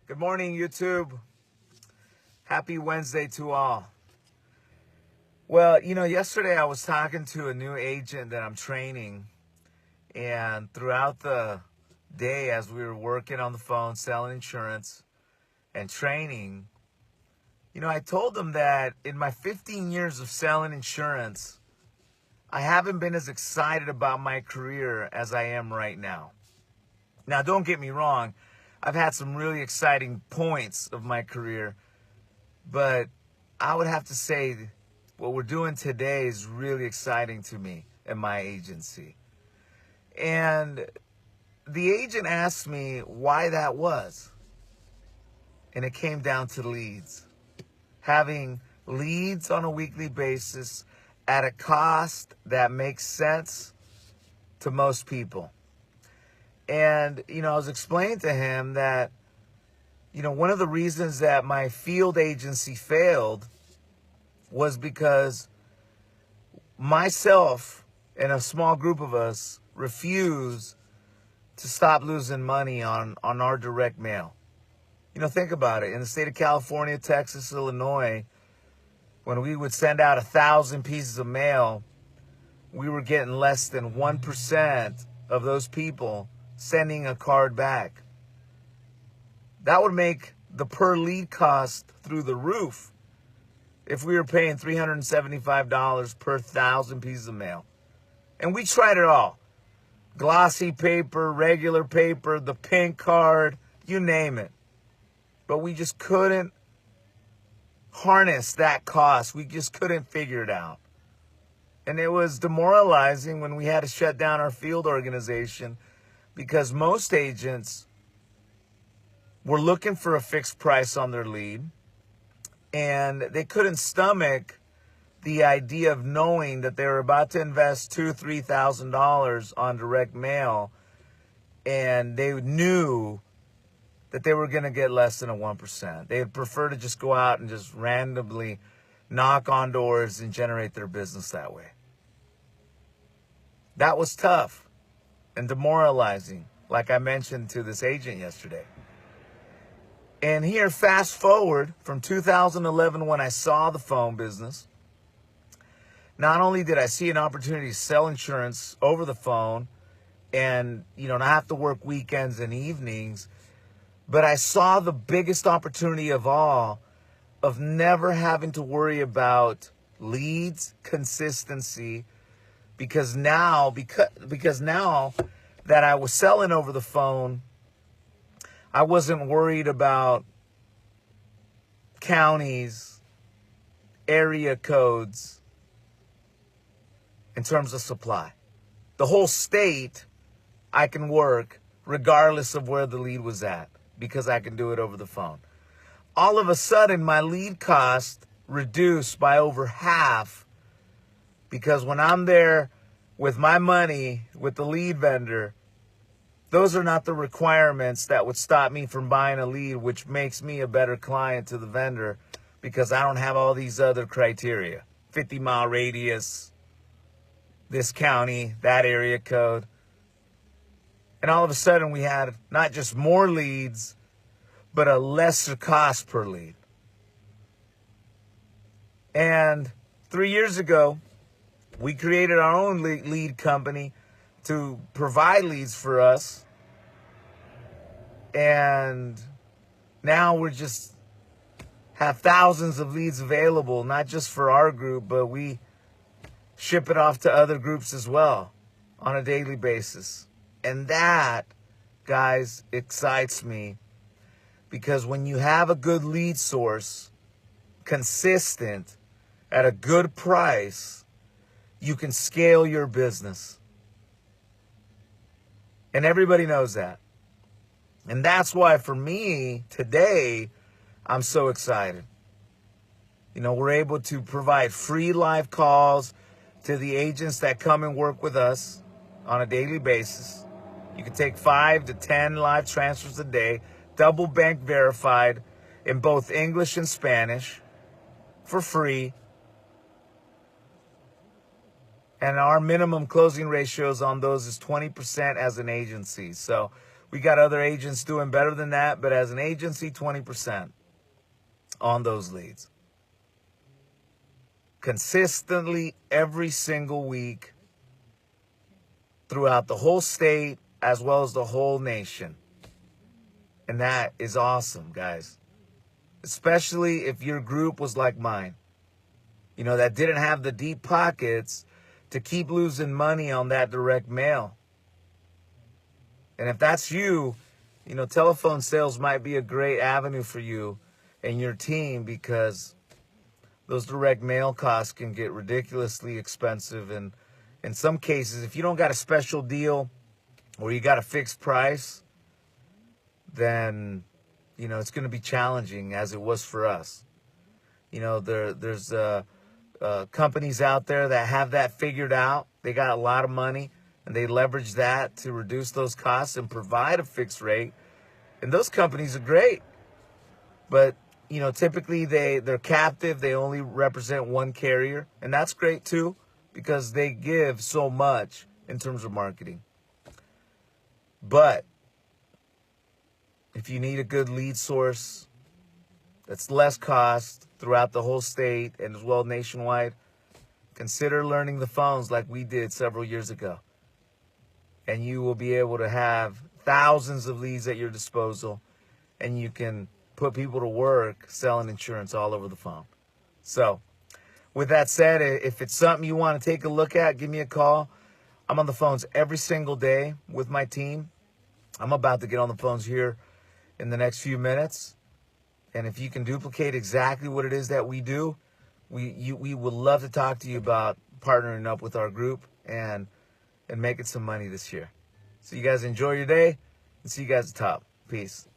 Good morning, YouTube. Happy Wednesday to all. Well, yesterday I was talking to a new agent that I'm training, and throughout the day as we were working on the phone, selling insurance and training, I told them that in my 15 years of selling insurance, I haven't been as excited about my career as I am right now. Now, don't get me wrong. I've had some really exciting points of my career, but I would have to say what we're doing today is really exciting to me and my agency. And the agent asked me why that was. And it came down to leads. Having leads on a weekly basis at a cost that makes sense to most people. And, I was explaining to him that, one of the reasons that my field agency failed was because myself and a small group of us refused to stop losing money on our direct mail. Think about it. In the state of California, Texas, Illinois, when we would send out 1,000 pieces of mail, we were getting less than 1% of those people sending a card back. That would make the per lead cost through the roof if we were paying $375 per 1,000 pieces of mail. And we tried it all. Glossy paper, regular paper, the pink card, you name it. But we just couldn't harness that cost. We just couldn't figure it out. And it was demoralizing when we had to shut down our field organization because most agents were looking for a fixed price on their lead, and they couldn't stomach the idea of knowing that they were about to invest $2,000 or $3,000 on direct mail, and they knew that they were going to get less than a 1%. They'd prefer to just go out and just randomly knock on doors and generate their business that way. That was tough and demoralizing, like I mentioned to this agent yesterday. And here, fast forward from 2011 when I saw the phone business, not only did I see an opportunity to sell insurance over the phone and, not have to work weekends and evenings, but I saw the biggest opportunity of all of never having to worry about leads, consistency, because now that I was selling over the phone, I wasn't worried about counties, area codes in terms of supply. The whole state I can work regardless of where the lead was at because I can do it over the phone. All of a sudden, my lead cost reduced by over half because when I'm there with my money, with the lead vendor, those are not the requirements that would stop me from buying a lead, which makes me a better client to the vendor because I don't have all these other criteria. 50-mile radius, this county, that area code. And all of a sudden we had not just more leads, but a lesser cost per lead. And 3 years ago, we created our own lead company to provide leads for us. And now we're just have thousands of leads available, not just for our group, but we ship it off to other groups as well on a daily basis. And that, guys, excites me because when you have a good lead source, consistent, at a good price, you can scale your business. And everybody knows that. And that's why for me today, I'm so excited. We're able to provide free live calls to the agents that come and work with us on a daily basis. You can take 5 to 10 live transfers a day, double bank verified in both English and Spanish for free. And our minimum closing ratios on those is 20% as an agency. So We got other agents doing better than that, but as an agency, 20% on those leads. Consistently every single week throughout the whole state as well as the whole nation. And that is awesome, guys. Especially if your group was like mine, you know, that didn't have the deep pockets to keep losing money on that direct mail. And if that's you, you know, telephone sales might be a great avenue for you and your team, because those direct mail costs can get ridiculously expensive. And in some cases, if you don't got a special deal or you got a fixed price, then, you know, it's going to be challenging, as it was for us. You know, there's companies out there that have that figured out. They got a lot of money, and they leverage that to reduce those costs and provide a fixed rate. And those companies are great. But, you know, typically they're captive. They only represent one carrier. And that's great too, because they give so much in terms of marketing. But if you need a good lead source that's less cost throughout the whole state and as well nationwide, consider learning the phones like we did several years ago. And you will be able to have thousands of leads at your disposal, and you can put people to work selling insurance all over the phone. So with that said, if it's something you want to take a look at, give me a call. I'm on the phones every single day with my team. I'm about to get on the phones here in the next few minutes. And if you can duplicate exactly what it is that we do, we would love to talk to you about partnering up with our group and making some money this year. So you guys enjoy your day, and see you guys at the top. Peace.